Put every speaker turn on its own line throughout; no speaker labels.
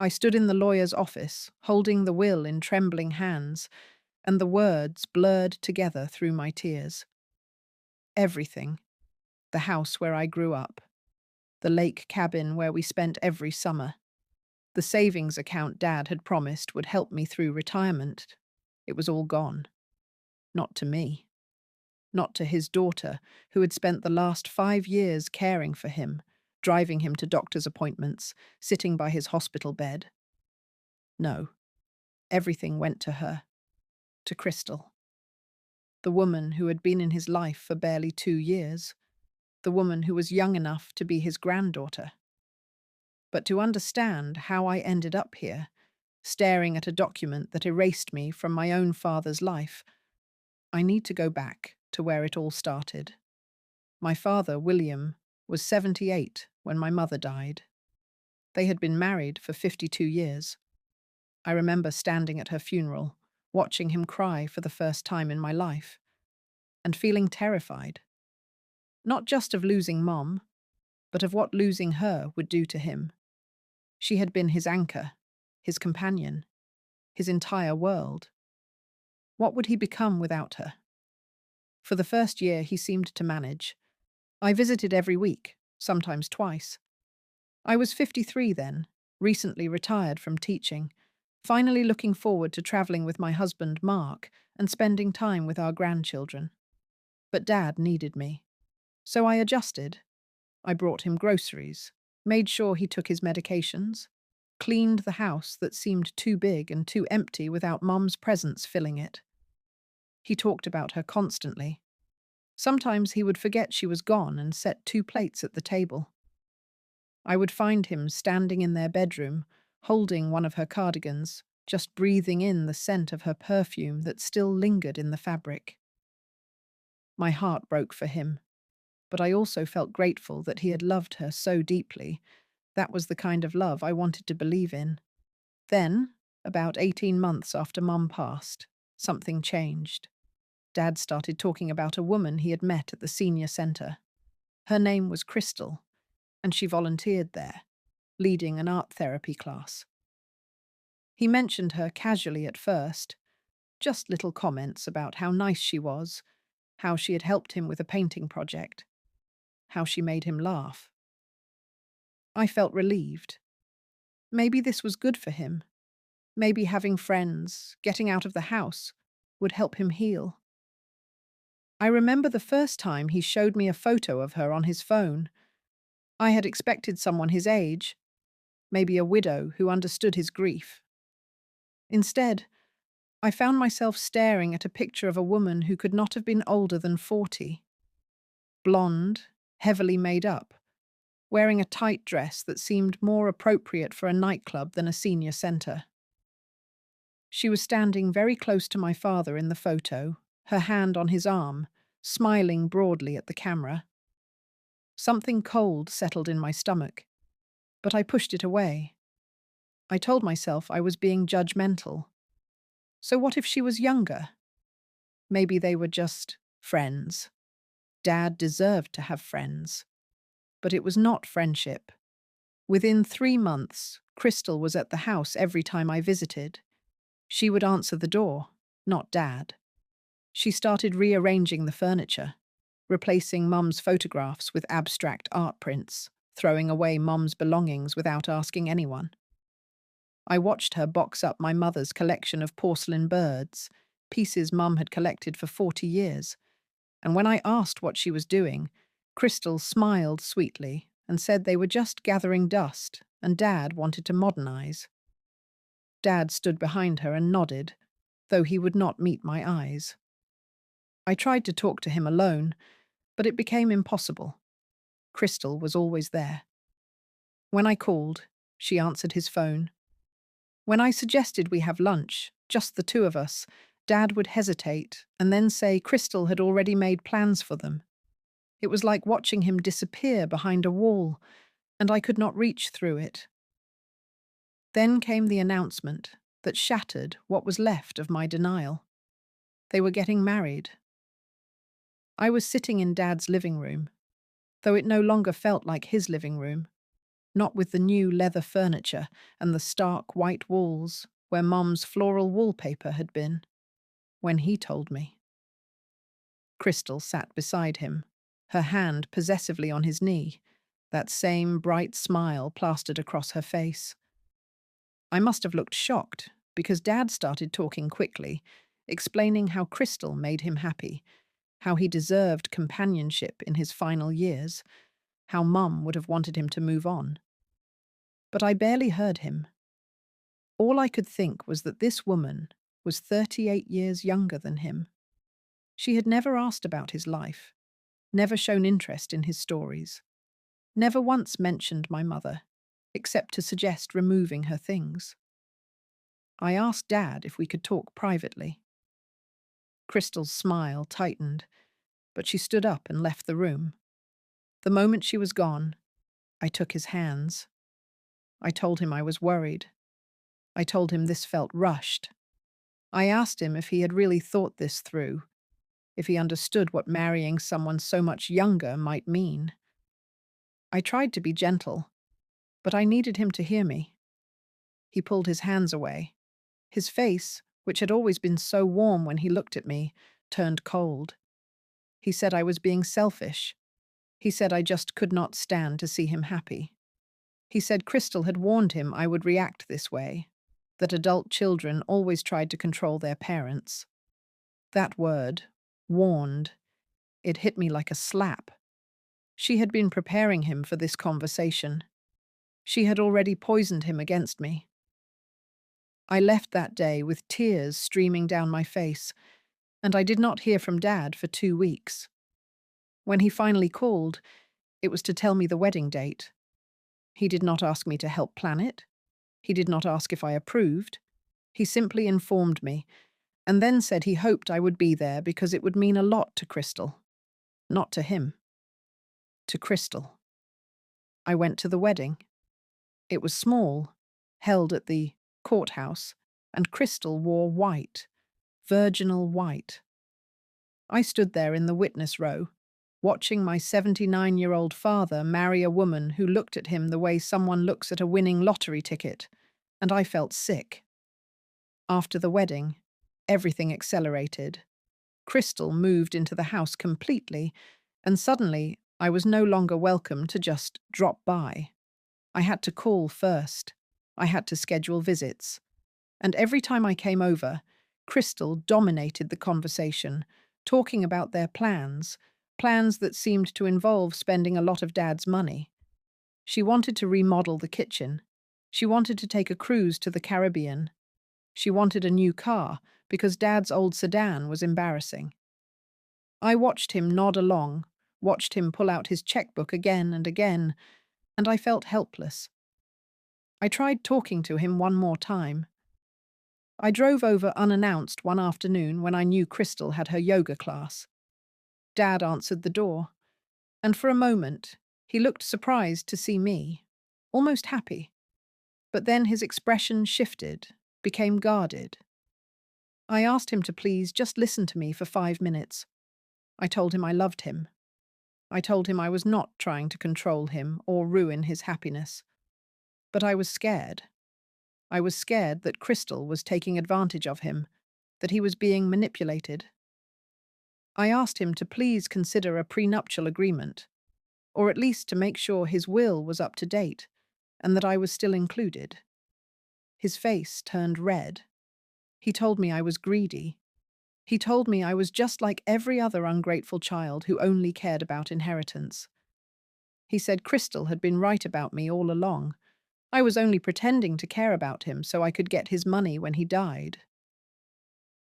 I stood in the lawyer's office, holding the will in trembling hands, and the words blurred together through my tears. Everything: the house where I grew up, the lake cabin where we spent every summer, the savings account Dad had promised would help me through retirement. It was all gone. Not to me. Not to his daughter, who had spent the last 5 years caring for him, driving him to doctor's appointments, sitting by his hospital bed. No, everything went to her, to Crystal, the woman who had been in his life for barely 2 years, the woman who was young enough to be his granddaughter. But to understand how I ended up here, staring at a document that erased me from my own father's life, I need to go back to where it all started. My father, William, was 78 when my mother died. They had been married for 52 years. I remember standing at her funeral, watching him cry for the first time in my life, and feeling terrified. Not just of losing Mom, but of what losing her would do to him. She had been his anchor, his companion, his entire world. What would he become without her? For the first year, he seemed to manage. I visited every week, sometimes twice. I was 53 then, recently retired from teaching, finally looking forward to travelling with my husband, Mark, and spending time with our grandchildren. But Dad needed me. So I adjusted. I brought him groceries, made sure he took his medications, cleaned the house that seemed too big and too empty without Mum's presence filling it. He talked about her constantly. Sometimes he would forget she was gone and set 2 plates at the table. I would find him standing in their bedroom, holding one of her cardigans, just breathing in the scent of her perfume that still lingered in the fabric. My heart broke for him, but I also felt grateful that he had loved her so deeply. That was the kind of love I wanted to believe in. Then, about 18 months after Mum passed, something changed. Dad started talking about a woman he had met at the senior centre. Her name was Crystal, and she volunteered there, leading an art therapy class. He mentioned her casually at first, just little comments about how nice she was, how she had helped him with a painting project, how she made him laugh. I felt relieved. Maybe this was good for him. Maybe having friends, getting out of the house, would help him heal. I remember the first time he showed me a photo of her on his phone. I had expected someone his age, maybe a widow who understood his grief. Instead, I found myself staring at a picture of a woman who could not have been older than 40. Blonde, heavily made up, wearing a tight dress that seemed more appropriate for a nightclub than a senior centre. She was standing very close to my father in the photo, her hand on his arm, smiling broadly at the camera. Something cold settled in my stomach, but I pushed it away. I told myself I was being judgmental. So what if she was younger? Maybe they were just friends. Dad deserved to have friends. But it was not friendship. Within 3 months, Crystal was at the house every time I visited. She would answer the door, not Dad. She started rearranging the furniture, replacing Mum's photographs with abstract art prints, throwing away Mum's belongings without asking anyone. I watched her box up my mother's collection of porcelain birds, pieces Mum had collected for 40 years, and when I asked what she was doing, Crystal smiled sweetly and said they were just gathering dust and Dad wanted to modernize. Dad stood behind her and nodded, though he would not meet my eyes. I tried to talk to him alone, but it became impossible. Crystal was always there. When I called, she answered his phone. When I suggested we have lunch, just the two of us, Dad would hesitate and then say Crystal had already made plans for them. It was like watching him disappear behind a wall, and I could not reach through it. Then came the announcement that shattered what was left of my denial. They were getting married. I was sitting in Dad's living room, though it no longer felt like his living room. Not with the new leather furniture and the stark white walls where Mum's floral wallpaper had been, when he told me. Crystal sat beside him, her hand possessively on his knee, that same bright smile plastered across her face. I must have looked shocked, because Dad started talking quickly, explaining how Crystal made him happy, how he deserved companionship in his final years, how Mum would have wanted him to move on. But I barely heard him. All I could think was that this woman was 38 years younger than him. She had never asked about his life, never shown interest in his stories, never once mentioned my mother, except to suggest removing her things. I asked Dad if we could talk privately. Crystal's smile tightened, but she stood up and left the room. The moment she was gone, I took his hands. I told him I was worried. I told him this felt rushed. I asked him if he had really thought this through, if he understood what marrying someone so much younger might mean. I tried to be gentle, but I needed him to hear me. He pulled his hands away. His face, which had always been so warm when he looked at me, turned cold. He said I was being selfish. He said I just could not stand to see him happy. He said Crystal had warned him I would react this way, that adult children always tried to control their parents. That word, warned, it hit me like a slap. She had been preparing him for this conversation. She had already poisoned him against me. I left that day with tears streaming down my face, and I did not hear from Dad for 2 weeks. When he finally called, it was to tell me the wedding date. He did not ask me to help plan it. He did not ask if I approved. He simply informed me, and then said he hoped I would be there because it would mean a lot to Crystal. Not to him. To Crystal. I went to the wedding. It was small, held at the courthouse, and Crystal wore white, virginal white. I stood there in the witness row, watching my 79-year-old father marry a woman who looked at him the way someone looks at a winning lottery ticket, and I felt sick. After the wedding, everything accelerated. Crystal moved into the house completely, and suddenly I was no longer welcome to just drop by. I had to call first. I had to schedule visits. And every time I came over, Crystal dominated the conversation, talking about their plans that seemed to involve spending a lot of Dad's money. She wanted to remodel the kitchen. She wanted to take a cruise to the Caribbean. She wanted a new car because Dad's old sedan was embarrassing. I watched him nod along, watched him pull out his checkbook again and again, and I felt helpless. I tried talking to him one more time. I drove over unannounced one afternoon when I knew Crystal had her yoga class. Dad answered the door, and for a moment he looked surprised to see me, almost happy. But then his expression shifted, became guarded. I asked him to please just listen to me for 5 minutes. I told him I loved him. I told him I was not trying to control him or ruin his happiness. But I was scared. I was scared that Crystal was taking advantage of him, that he was being manipulated. I asked him to please consider a prenuptial agreement, or at least to make sure his will was up to date, and that I was still included. His face turned red. He told me I was greedy. He told me I was just like every other ungrateful child who only cared about inheritance. He said Crystal had been right about me all along. I was only pretending to care about him so I could get his money when he died.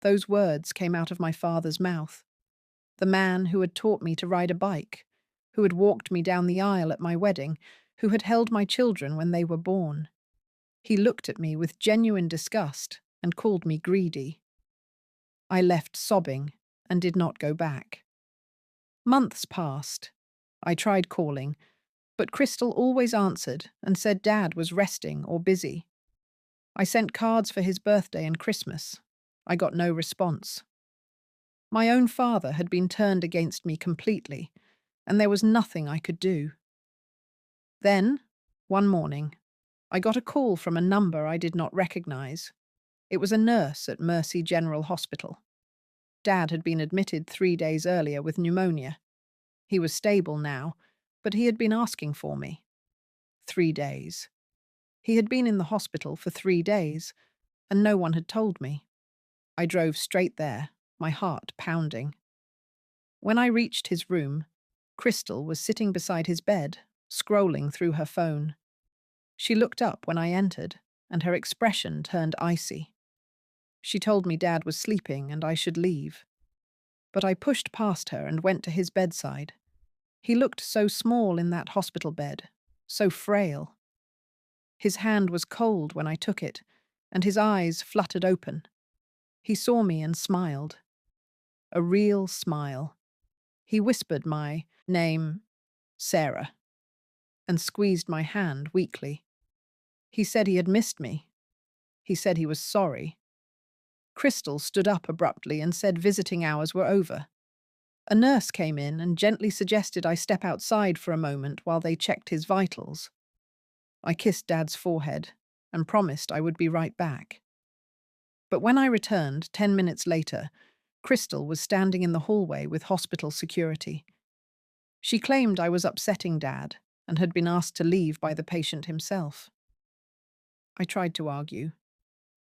Those words came out of my father's mouth. The man who had taught me to ride a bike, who had walked me down the aisle at my wedding, who had held my children when they were born. He looked at me with genuine disgust and called me greedy. I left sobbing and did not go back. Months passed. I tried calling, but Crystal always answered and said Dad was resting or busy. I sent cards for his birthday and Christmas. I got no response. My own father had been turned against me completely, and there was nothing I could do. Then, One morning, I got a call from a number I did not recognize. It was a nurse at Mercy General Hospital. Dad had been admitted 3 days earlier with pneumonia. He was stable now, but he had been asking for me. 3 days. He had been in the hospital for 3 days, and no one had told me. I drove straight there, my heart pounding. When I reached his room, Crystal was sitting beside his bed, scrolling through her phone. She looked up when I entered, and her expression turned icy. She told me Dad was sleeping and I should leave. But I pushed past her and went to his bedside. He looked so small in that hospital bed, so frail. His hand was cold when I took it, and his eyes fluttered open. He saw me and smiled. A real smile. He whispered my name, Sarah, and squeezed my hand weakly. He said he had missed me. He said he was sorry. Crystal stood up abruptly and said visiting hours were over. A nurse came in and gently suggested I step outside for a moment while they checked his vitals. I kissed Dad's forehead and promised I would be right back. But when I returned 10 minutes later, Crystal was standing in the hallway with hospital security. She claimed I was upsetting Dad and had been asked to leave by the patient himself. I tried to argue,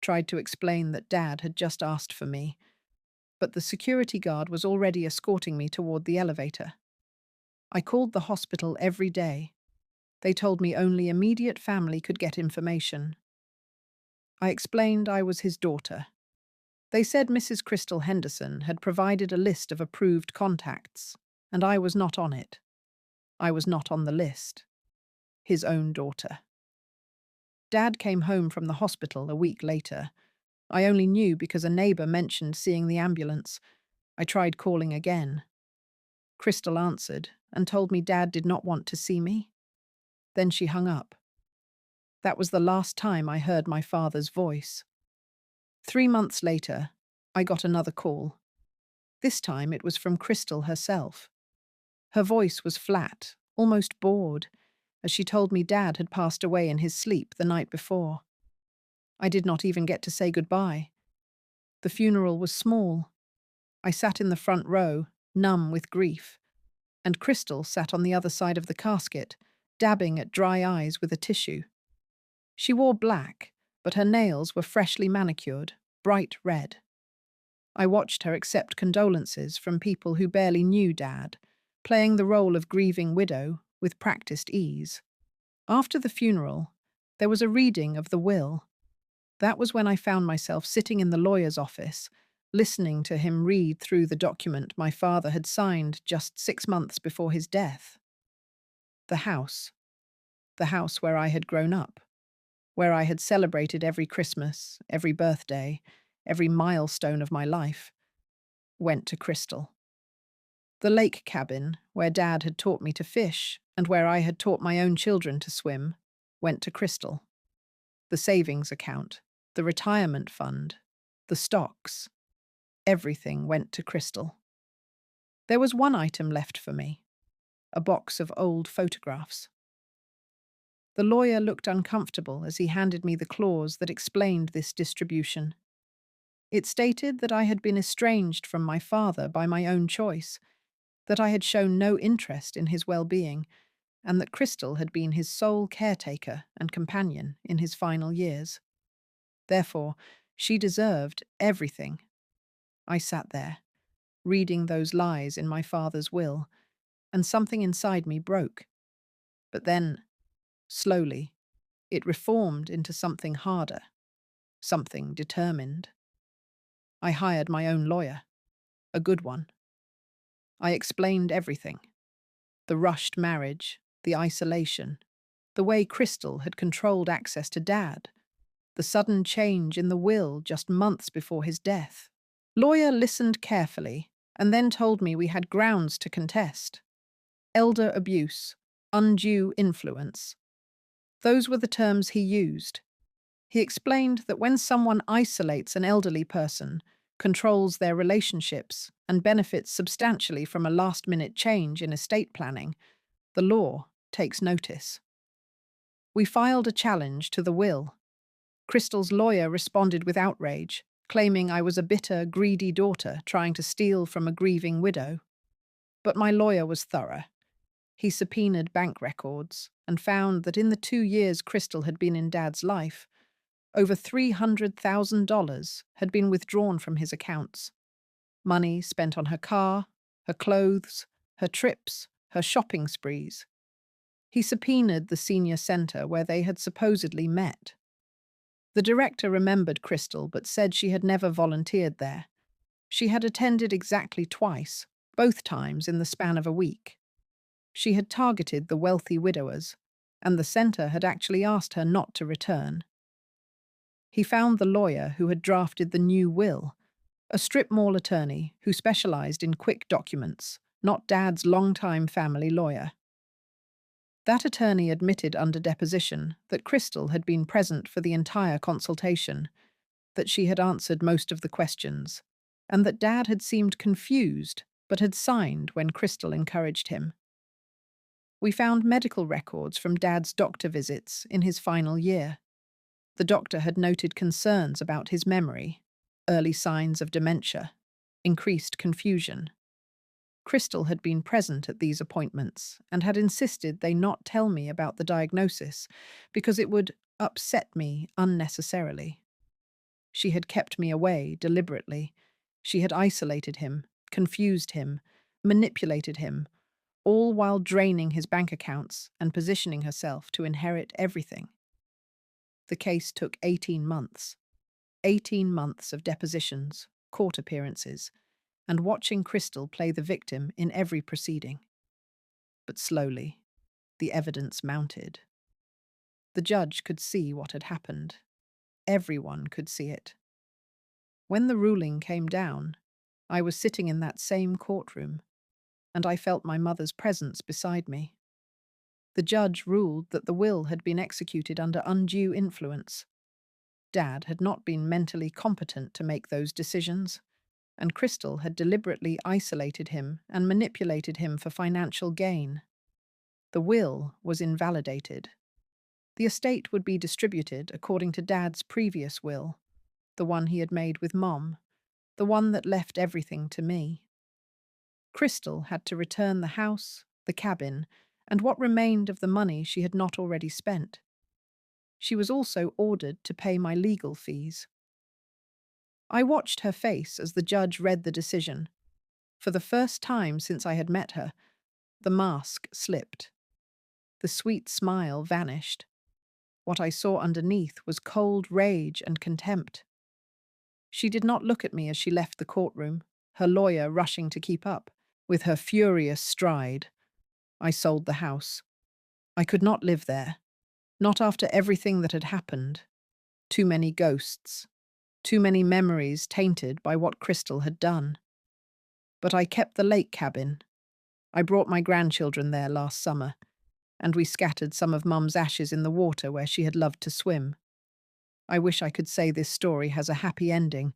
tried to explain that Dad had just asked for me, but the security guard was already escorting me toward the elevator. I called the hospital every day. They told me only immediate family could get information. I explained I was his daughter. They said Mrs. Crystal Henderson had provided a list of approved contacts, and I was not on it. I was not on the list. His own daughter. Dad came home from the hospital a week later. I only knew because a neighbor mentioned seeing the ambulance. I tried calling again. Crystal answered and told me Dad did not want to see me. Then she hung up. That was the last time I heard my father's voice. 3 months later, I got another call. This time it was from Crystal herself. Her voice was flat, almost bored, as she told me Dad had passed away in his sleep the night before. I did not even get to say goodbye. The funeral was small. I sat in the front row, numb with grief, and Crystal sat on the other side of the casket, dabbing at dry eyes with a tissue. She wore black, but her nails were freshly manicured, bright red. I watched her accept condolences from people who barely knew Dad, playing the role of grieving widow with practiced ease. After the funeral, there was a reading of the will. That was when I found myself sitting in the lawyer's office, listening to him read through the document my father had signed just 6 months before his death. The house where I had grown up, where I had celebrated every Christmas, every birthday, every milestone of my life, went to Crystal. The lake cabin, where Dad had taught me to fish and where I had taught my own children to swim, went to Crystal. The savings account, the retirement fund, the stocks, everything went to Crystal. There was one item left for me, a box of old photographs. The lawyer looked uncomfortable as he handed me the clause that explained this distribution. It stated that I had been estranged from my father by my own choice, that I had shown no interest in his well-being, and that Crystal had been his sole caretaker and companion in his final years. Therefore, she deserved everything. I sat there, reading those lies in my father's will, and something inside me broke. But then, slowly, it reformed into something harder, something determined. I hired my own lawyer, a good one. I explained everything. The rushed marriage, the isolation, the way Crystal had controlled access to Dad, the sudden change in the will just months before his death. Lawyer listened carefully and then told me we had grounds to contest. Elder abuse, undue influence. Those were the terms he used. He explained that when someone isolates an elderly person, controls their relationships, and benefits substantially from a last-minute change in estate planning, the law takes notice. We filed a challenge to the will. Crystal's lawyer responded with outrage, claiming I was a bitter, greedy daughter trying to steal from a grieving widow. But my lawyer was thorough. He subpoenaed bank records and found that in the 2 years Crystal had been in Dad's life, over $300,000 had been withdrawn from his accounts. Money spent on her car, her clothes, her trips, her shopping sprees. He subpoenaed the senior centre where they had supposedly met. The director remembered Crystal but said she had never volunteered there. She had attended exactly twice, both times in the span of a week. She had targeted the wealthy widowers, and the centre had actually asked her not to return. He found the lawyer who had drafted the new will, a strip mall attorney who specialised in quick documents, not Dad's longtime family lawyer. That attorney admitted under deposition that Crystal had been present for the entire consultation, that she had answered most of the questions, and that Dad had seemed confused but had signed when Crystal encouraged him. We found medical records from Dad's doctor visits in his final year. The doctor had noted concerns about his memory, early signs of dementia, increased confusion. Crystal had been present at these appointments and had insisted they not tell me about the diagnosis because it would upset me unnecessarily. She had kept me away deliberately. She had isolated him, confused him, manipulated him, all while draining his bank accounts and positioning herself to inherit everything. The case took 18 months. 18 months of depositions, court appearances, and watching Crystal play the victim in every proceeding. But slowly, the evidence mounted. The judge could see what had happened. Everyone could see it. When the ruling came down, I was sitting in that same courtroom, and I felt my mother's presence beside me. The judge ruled that the will had been executed under undue influence. Dad had not been mentally competent to make those decisions, and Crystal had deliberately isolated him and manipulated him for financial gain. The will was invalidated. The estate would be distributed according to Dad's previous will, the one he had made with Mom, the one that left everything to me. Crystal had to return the house, the cabin, and what remained of the money she had not already spent. She was also ordered to pay my legal fees. I watched her face as the judge read the decision. For the first time since I had met her, the mask slipped. The sweet smile vanished. What I saw underneath was cold rage and contempt. She did not look at me as she left the courtroom, her lawyer rushing to keep up. With her furious stride, I sold the house. I could not live there. Not after everything that had happened. Too many ghosts. Too many memories tainted by what Crystal had done. But I kept the lake cabin. I brought my grandchildren there last summer, and we scattered some of Mum's ashes in the water where she had loved to swim. I wish I could say this story has a happy ending,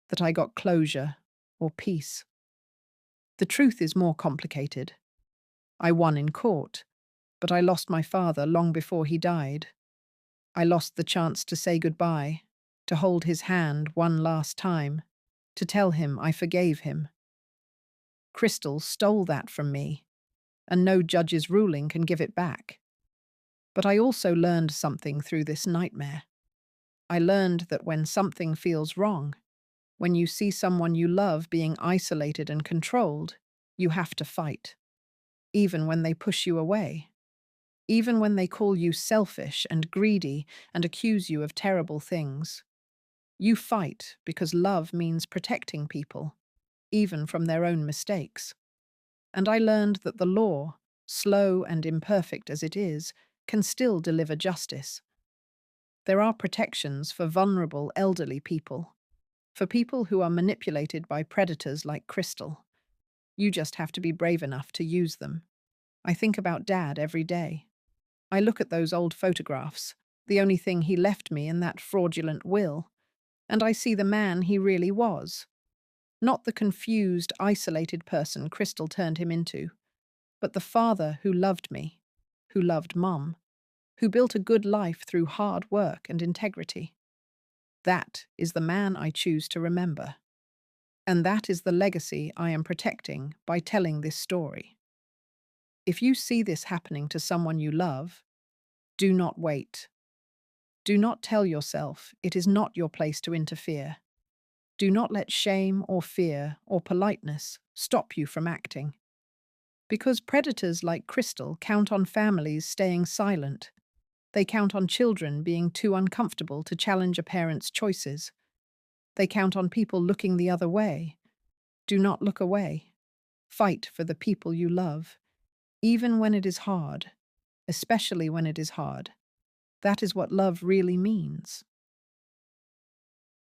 that I got closure or peace. The truth is more complicated. I won in court, but I lost my father long before he died. I lost the chance to say goodbye, to hold his hand one last time, to tell him I forgave him. Crystal stole that from me, and no judge's ruling can give it back. But I also learned something through this nightmare. I learned that when something feels wrong, when you see someone you love being isolated and controlled, you have to fight. Even when they push you away. Even when they call you selfish and greedy and accuse you of terrible things. You fight because love means protecting people, even from their own mistakes. And I learned that the law, slow and imperfect as it is, can still deliver justice. There are protections for vulnerable elderly people, for people who are manipulated by predators like Crystal. You just have to be brave enough to use them. I think about Dad every day. I look at those old photographs, the only thing he left me in that fraudulent will, and I see the man he really was. Not the confused, isolated person Crystal turned him into, but the father who loved me, who loved Mum, who built a good life through hard work and integrity. That is the man I choose to remember. And that is the legacy I am protecting by telling this story. If you see this happening to someone you love, do not wait. Do not tell yourself it is not your place to interfere. Do not let shame or fear or politeness stop you from acting. Because predators like Crystal count on families staying silent. They count on children being too uncomfortable to challenge a parent's choices. They count on people looking the other way. Do not look away. Fight for the people you love, even when it is hard, especially when it is hard. That is what love really means.